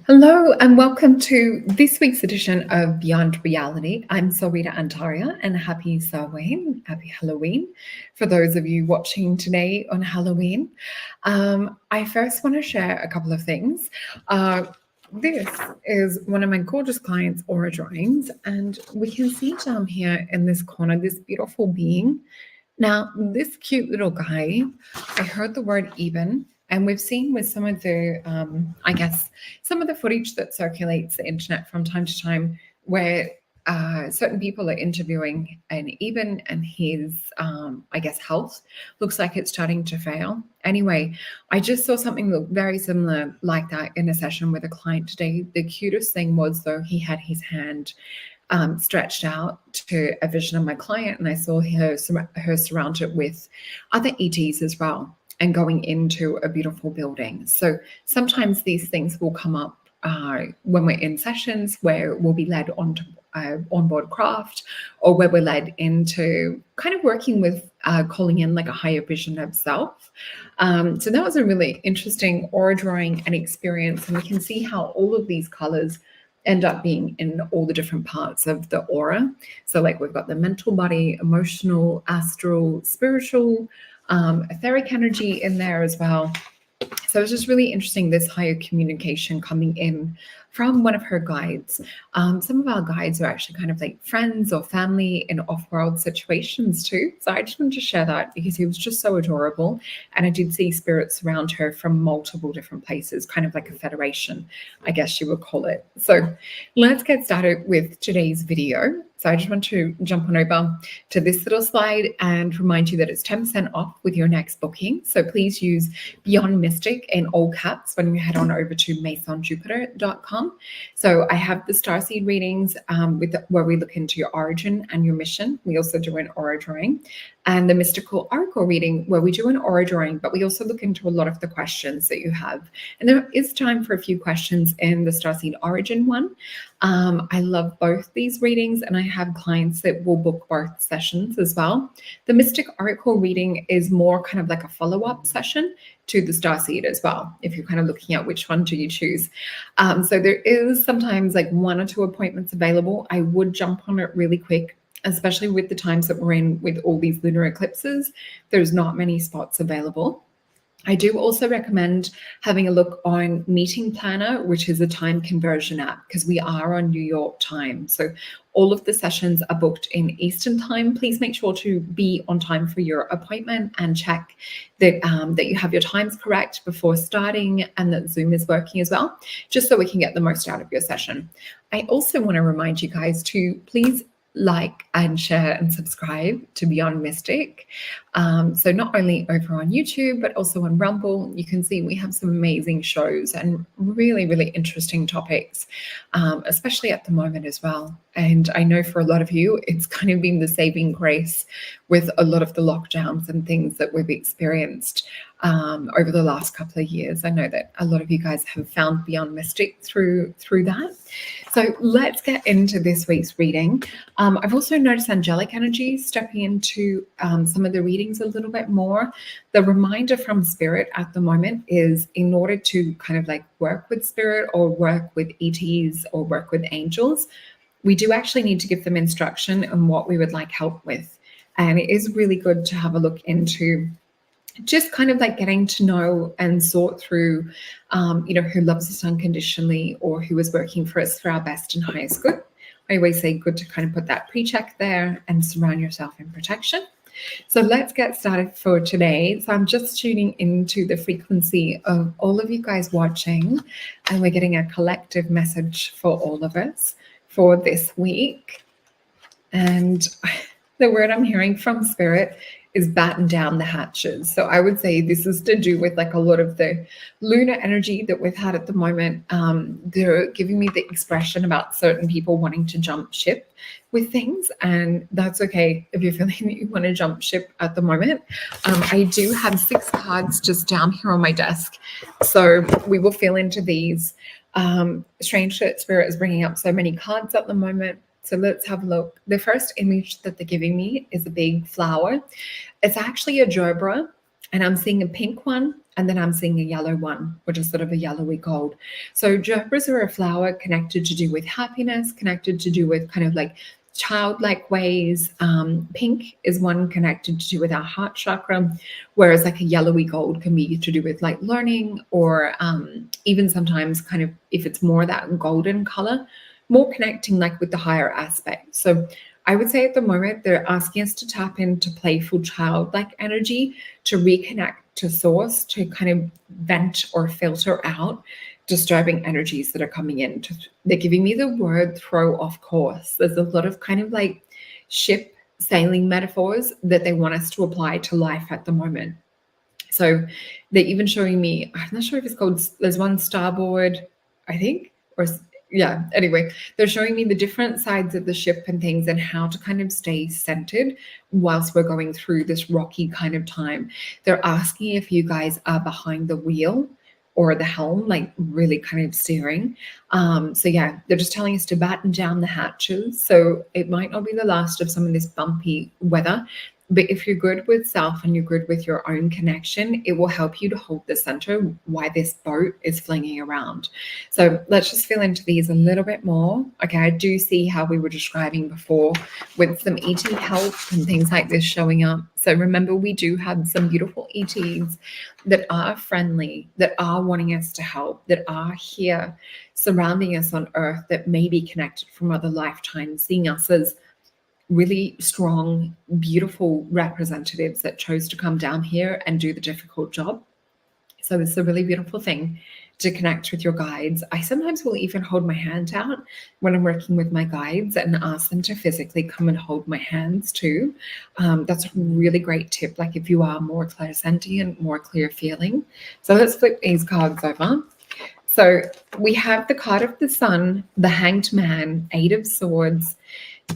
Hello and welcome to this week's edition of Beyond Reality. I'm SOLRETA Antaria and happy Samhain, happy Halloween for those of you watching today on Halloween. I first want to share a couple of things. This is one of my gorgeous clients' aura drawings, and we can see down here in this corner this beautiful being. Now, this cute little guy, I heard the word even, and we've seen with some of the, some of the footage that circulates the internet from time to time where certain people are interviewing an even and his, health looks like it's starting to fail. Anyway, I just saw something look very similar like that in a session with a client today. The cutest thing was, though, he had his hand stretched out to a vision of my client, and I saw her surrounded with other ETs as well and going into a beautiful building. So sometimes these things will come up when we're in sessions where we'll be led onto onboard craft, or where we're led into kind of working with calling in like a higher vision of self. So that was a really interesting aura drawing and experience, and we can see how all of these colors end up being in all the different parts of the aura. So like we've got the mental body, emotional, astral, spiritual, etheric energy in there as well. So it's just really interesting, this higher communication coming in from one of her guides. Some of our guides are actually kind of like friends or family in off-world situations too. So I just wanted to share that because he was just so adorable. And I did see spirits around her from multiple different places, kind of like a federation, I guess you would call it. So let's get started with today's video. So I just want to jump on over to this little slide and remind you that it's 10% off with your next booking. So please use Beyond Mystic in all caps when you head on over to masonjupiter.com. So I have the starseed readings where we look into your origin and your mission. We also do an aura drawing, and the mystical oracle reading where we do an aura drawing, but we also look into a lot of the questions that you have. And there is time for a few questions in the starseed origin one. I love both these readings, and I have clients that will book both sessions as well. The Mystic Oracle reading is more kind of like a follow-up session to the Starseed as well, if you're kind of looking at which one do you choose. So there is sometimes like 1 or 2 appointments available. I would jump on it really quick, especially with the times that we're in with all these lunar eclipses. There's not many spots available. I do also recommend having a look on Meeting Planner, which is a time conversion app, because we are on New York time. So all of the sessions are booked in Eastern time. Please make sure to be on time for your appointment and check that, that you have your times correct before starting and that Zoom is working as well, just so we can get the most out of your session. I also want to remind you guys to please like and share and subscribe to Beyond Mystic. So not only over on YouTube, but also on Rumble. You can see we have some amazing shows and really, really interesting topics, especially at the moment as well. And I know for a lot of you, it's kind of been the saving grace with a lot of the lockdowns and things that we've experienced over the last couple of years. I know that a lot of you guys have found Beyond Mystic through that. So let's get into this week's reading. I've also noticed angelic energy stepping into some of the readings a little bit more. The reminder from Spirit at the moment is, in order to kind of like work with Spirit or work with ETs or work with angels, we do actually need to give them instruction on what we would like help with. And it is really good to have a look into just kind of like getting to know and sort through, who loves us unconditionally or who is working for us for our best and highest good. I always say good to kind of put that pre-check there and surround yourself in protection. So let's get started for today. So I'm just tuning into the frequency of all of you guys watching, and we're getting a collective message for all of us for this week. And the word I'm hearing from Spirit is batten down the hatches. So I would say this is to do with like a lot of the lunar energy that we've had at the moment. They're giving me the expression about certain people wanting to jump ship with things, and that's okay if you're feeling that you want to jump ship at the moment. I do have 6 cards just down here on my desk, so we will feel into these. Strange that Spirit is bringing up so many cards at the moment. So let's have a look. The first image that they're giving me is a big flower. It's actually a gerbera, and I'm seeing a pink one And then I'm seeing a yellow one, which is sort of a yellowy gold. So gerbils are a flower connected to do with happiness, connected to do with kind of like childlike ways. Pink is one connected to do with our heart chakra, whereas like a yellowy gold can be to do with like learning, or even sometimes kind of, if it's more that golden color, more connecting like with the higher aspect. So I would say at the moment they're asking us to tap into playful childlike energy, to reconnect to source, to kind of vent or filter out disturbing energies that are coming in. They're giving me the word throw off course. There's a lot of kind of like ship sailing metaphors that they want us to apply to life at the moment. So they're even showing me, I'm not sure if it's called, there's one starboard, I think, or yeah, anyway, they're showing me the different sides of the ship and things, and how to kind of stay centered whilst we're going through this rocky kind of time. They're asking if you guys are behind the wheel or the helm, like really kind of steering. So yeah, they're just telling us to batten down the hatches. So it might not be the last of some of this bumpy weather, but if you're good with self and you're good with your own connection, it will help you to hold the center while this boat is flinging around. So let's just feel into these a little bit more. Okay, I do see how we were describing before with some ET help and things like this showing up. So remember, we do have some beautiful ETs that are friendly, that are wanting us to help, that are here surrounding us on earth, that may be connected from other lifetimes, seeing us as really strong, beautiful representatives that chose to come down here and do the difficult job. So it's a really beautiful thing to connect with your guides. I sometimes will even hold my hand out when I'm working with my guides and ask them to physically come and hold my hands too. That's a really great tip, like if you are more clairsentient, more clear feeling. So let's flip these cards over. So we have the card of the Sun, the Hanged Man, Eight of Swords,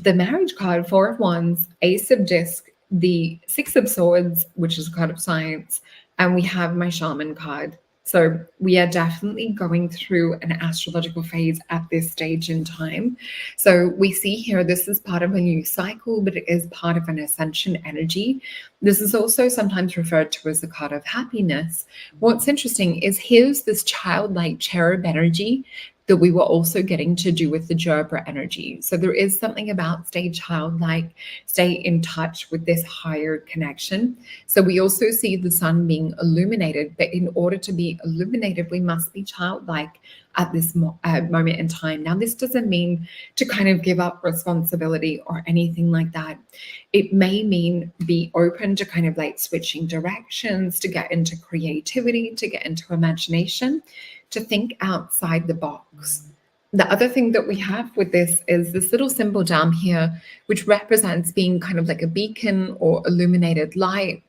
the Marriage card, Four of Wands, Ace of Disc, the Six of Swords, which is a card of science, and we have my Shaman card. So we are definitely going through an astrological phase at this stage in time. So we see here, this is part of a new cycle, but it is part of an ascension energy. This is also sometimes referred to as the card of happiness. What's interesting is here's this childlike cherub energy that we were also getting to do with the Gerber energy. So there is something about stay childlike, stay in touch with this higher connection. So we also see the sun being illuminated, but in order to be illuminated, we must be childlike at this moment in time. Now, this doesn't mean to kind of give up responsibility or anything like that. It may mean be open to kind of like switching directions, to get into creativity, to get into imagination, to think outside the box. The other thing that we have with this is this little symbol down here, which represents being kind of like a beacon or illuminated light.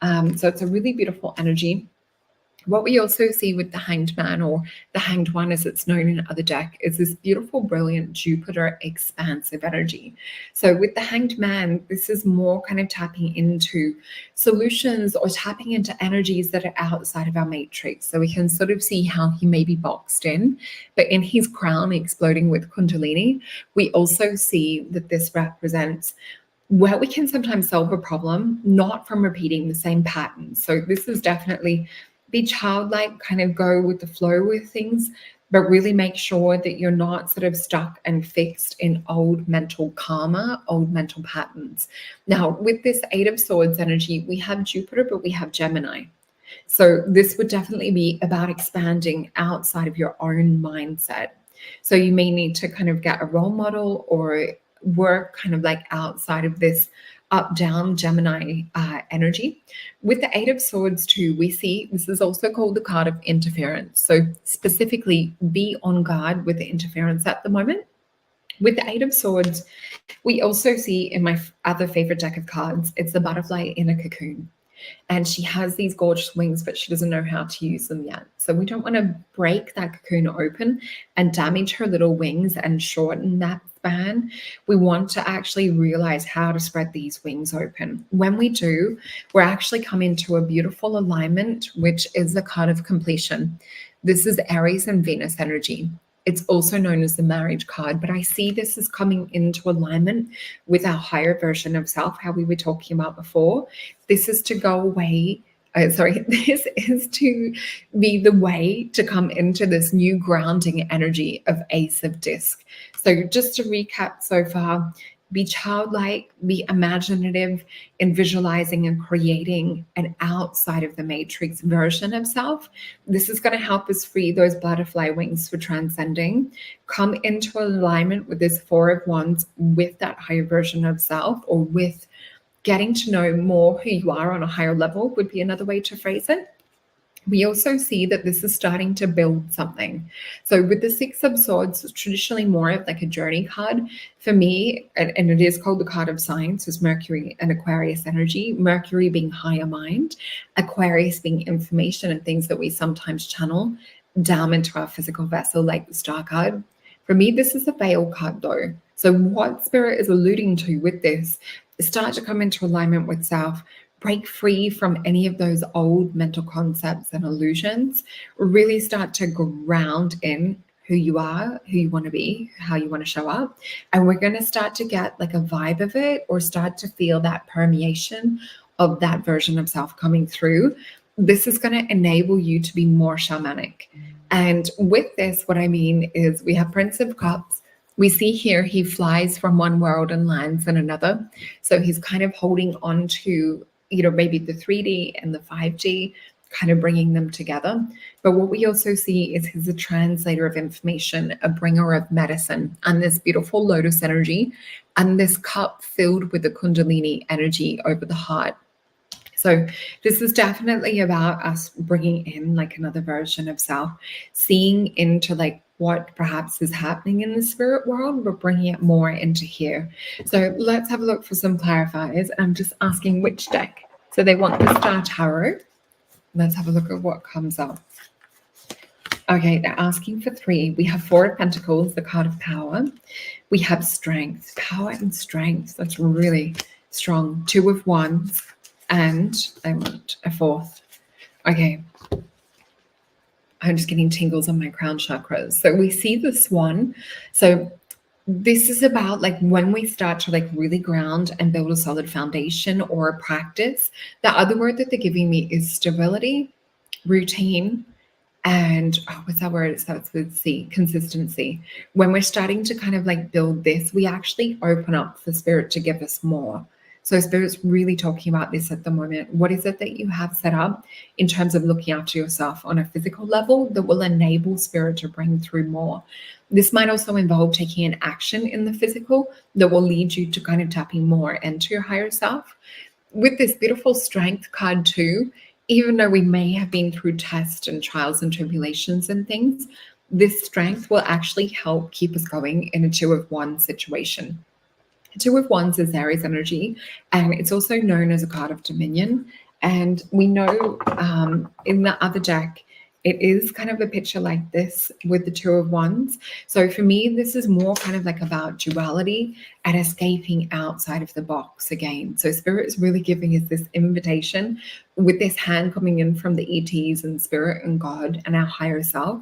So it's a really beautiful energy. What we also see with the Hanged Man, or the Hanged One as it's known in other deck, is this beautiful, brilliant Jupiter expansive energy. So with the Hanged Man, this is more kind of tapping into solutions or tapping into energies that are outside of our matrix. So we can sort of see how he may be boxed in, but in his crown exploding with Kundalini, we also see that this represents where we can sometimes solve a problem, not from repeating the same pattern. So this is definitely be childlike, kind of go with the flow with things, but really make sure that you're not sort of stuck and fixed in old mental karma, old mental patterns. Now, with this Eight of Swords energy, we have Jupiter, but we have Gemini. So this would definitely be about expanding outside of your own mindset. So you may need to kind of get a role model or work kind of like outside of this up-down Gemini energy. With the Eight of Swords too, we see this is also called the card of interference. So specifically be on guard with the interference at the moment. With the Eight of Swords, we also see in my other favorite deck of cards, it's the butterfly in a cocoon. And she has these gorgeous wings, but she doesn't know how to use them yet. So we don't want to break that cocoon open and damage her little wings and shorten that span. We want to actually realize how to spread these wings open. When we do, we're actually coming to a beautiful alignment, which is the card of completion. This is Aries and Venus energy. It's also known as the marriage card, but I see this as coming into alignment with our higher version of self, how we were talking about before. This is to go away This is to be the way to come into this new grounding energy of Ace of Disc. So just to recap so far, be childlike, be imaginative in visualizing and creating an outside of the matrix version of self. This is going to help us free those butterfly wings for transcending, come into alignment with this Four of Wands, with that higher version of self, or with getting to know more who you are on a higher level would be another way to phrase it. We also see that this is starting to build something. So with the Six of Swords, it's traditionally more of like a journey card. For me, and it is called the card of science, is Mercury and Aquarius energy. Mercury being higher mind, Aquarius being information and things that we sometimes channel down into our physical vessel, like the Star card. For me, this is a veil card though. So what Spirit is alluding to with this is start to come into alignment with self, break free from any of those old mental concepts and illusions, really start to ground in who you are, who you want to be, how you want to show up. And we're going to start to get like a vibe of it, or start to feel that permeation of that version of self coming through. This is going to enable you to be more shamanic. And with this, what I mean is we have Prince of Cups. We see here he flies from one world and lands in another. So he's kind of holding on to, maybe the 3D and the 5D, kind of bringing them together. But what we also see is he's a translator of information, a bringer of medicine, and this beautiful lotus energy, and this cup filled with the Kundalini energy over the heart. So this is definitely about us bringing in like another version of self, seeing into like what perhaps is happening in the spirit world, but bringing it more into here. So let's have a look for some clarifiers. I'm just asking which deck. So they want the Star Tarot. Let's have a look at what comes up. Okay, they're asking for 3. We have 4 of Pentacles, the card of power. We have strength, power and strength. That's really strong. 2 of Wands. And I want a 4th. Okay. I'm just getting tingles on my crown chakras. So we see the Swan. So this is about like when we start to like really ground and build a solid foundation or a practice. The other word that they're giving me is stability, routine, and what's that word? It starts with C, consistency. When we're starting to kind of like build this, we actually open up for Spirit to give us more. So Spirit's really talking about this at the moment. What is it that you have set up in terms of looking after yourself on a physical level that will enable Spirit to bring through more? This might also involve taking an action in the physical that will lead you to kind of tapping more into your higher self. With this beautiful strength card too, even though we may have been through tests and trials and tribulations and things, this strength will actually help keep us going in a 2 of Wands situation. 2 of Wands is Aries energy, and it's also known as a card of dominion. And we know in the other deck, it is kind of a picture like this with the 2 of Wands. So for me, this is more kind of like about duality and escaping outside of the box again. So Spirit is really giving us this invitation with this hand coming in from the ETs and Spirit and God and our higher self,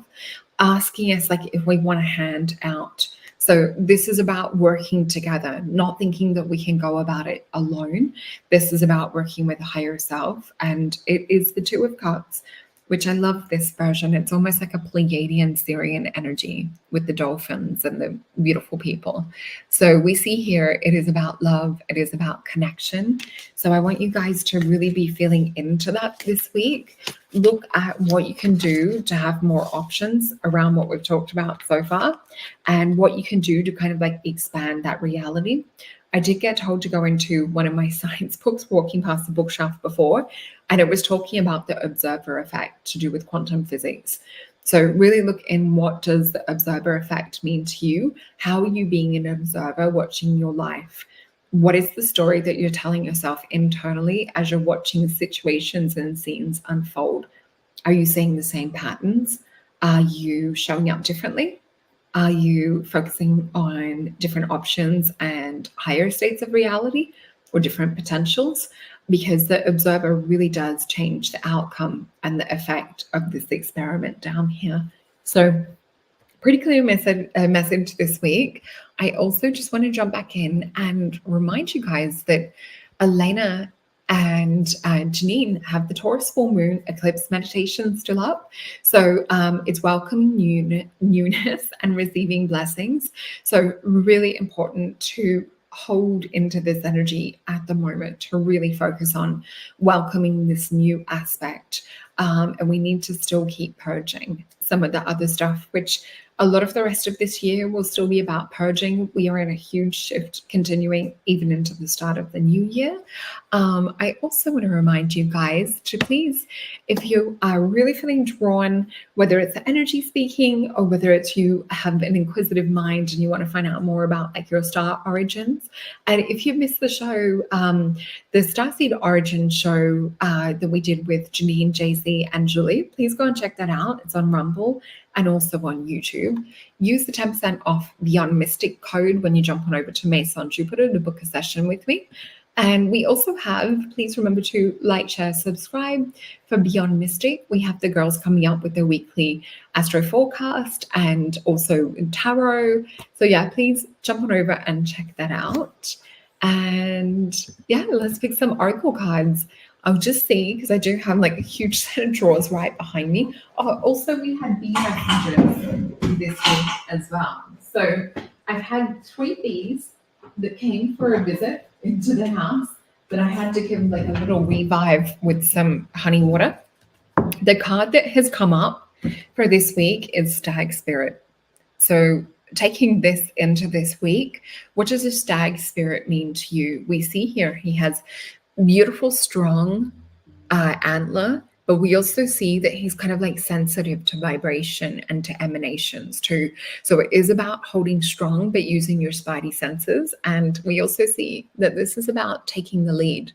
asking us like if we want a hand out. So this is about working together, not thinking that we can go about it alone. This is about working with a higher self. And it is the 2 of Cups, which I love this version. It's almost like a Pleiadian Syrian energy with the dolphins and the beautiful people. So we see here, it is about love. It is about connection. So I want you guys to really be feeling into that this week. Look at what you can do to have more options around what we've talked about so far, and what you can do to kind of like expand that reality. I did get told to go into one of my science books, walking past the bookshelf before, and it was talking about the observer effect to do with quantum physics. So really look in, what does the observer effect mean to you? How are you being an observer watching your life? What is the story that you're telling yourself internally as you're watching situations and scenes unfold? Are you seeing the same patterns? Are you showing up differently? Are you focusing on different options and higher states of reality or different potentials? Because the observer really does change the outcome and the effect of this experiment down here. So pretty clear message this week. I also just want to jump back in and remind you guys that Elena and Janine have the Taurus full moon eclipse meditation still up. So it's welcoming newness and receiving blessings. So really important to hold into this energy at the moment, to really focus on welcoming this new aspect. And we need to still keep purging some of the other stuff, which a lot of the rest of this year will still be about purging. We are in a huge shift continuing even into the start of the new year. I also want to remind you guys to please, if you are really feeling drawn, whether it's the energy speaking or whether it's you have an inquisitive mind and you want to find out more about like your star origins. And if you missed the show, the Starseed Origin show that we did with Janine, JC, and Julie, please go and check that out. It's on Rumble and also on YouTube. Use the 10% off Beyond Mystic code when you jump on over to Mason Jupiter to book a session with me. And we also have, please remember to like, share, subscribe for Beyond Mystic. We have the girls coming up with their weekly astro forecast and also tarot. So yeah, please jump on over and check that out. And yeah, let's pick some oracle cards. I'll just see, because I do have like a huge set of drawers right behind me. Oh, also we had bee messengers this week as well. So I've had 3 bees that came for a visit into the house that I had to give like a little revive with some honey water. The card that has come up for this week is Stag Spirit. So taking this into this week, what does a stag spirit mean to you? We see here he has beautiful, strong antler, but we also see that he's kind of like sensitive to vibration and to emanations too. So it is about holding strong, but using your spidey senses. And we also see that this is about taking the lead.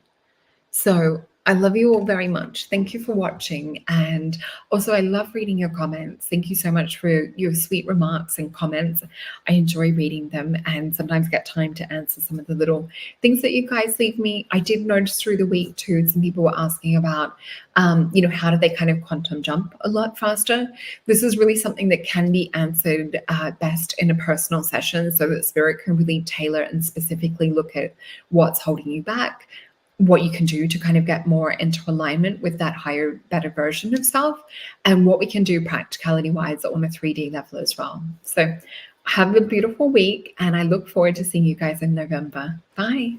So I love you all very much. Thank you for watching. And also I love reading your comments. Thank you so much for your sweet remarks and comments. I enjoy reading them and sometimes get time to answer some of the little things that you guys leave me. I did notice through the week too, some people were asking about, how do they kind of quantum jump a lot faster? This is really something that can be answered best in a personal session so that spirit can really tailor and specifically look at what's holding you back, what you can do to kind of get more into alignment with that higher, better version of self, and what we can do practicality wise on a 3D level as well. So have a beautiful week, and I look forward to seeing you guys in November. Bye.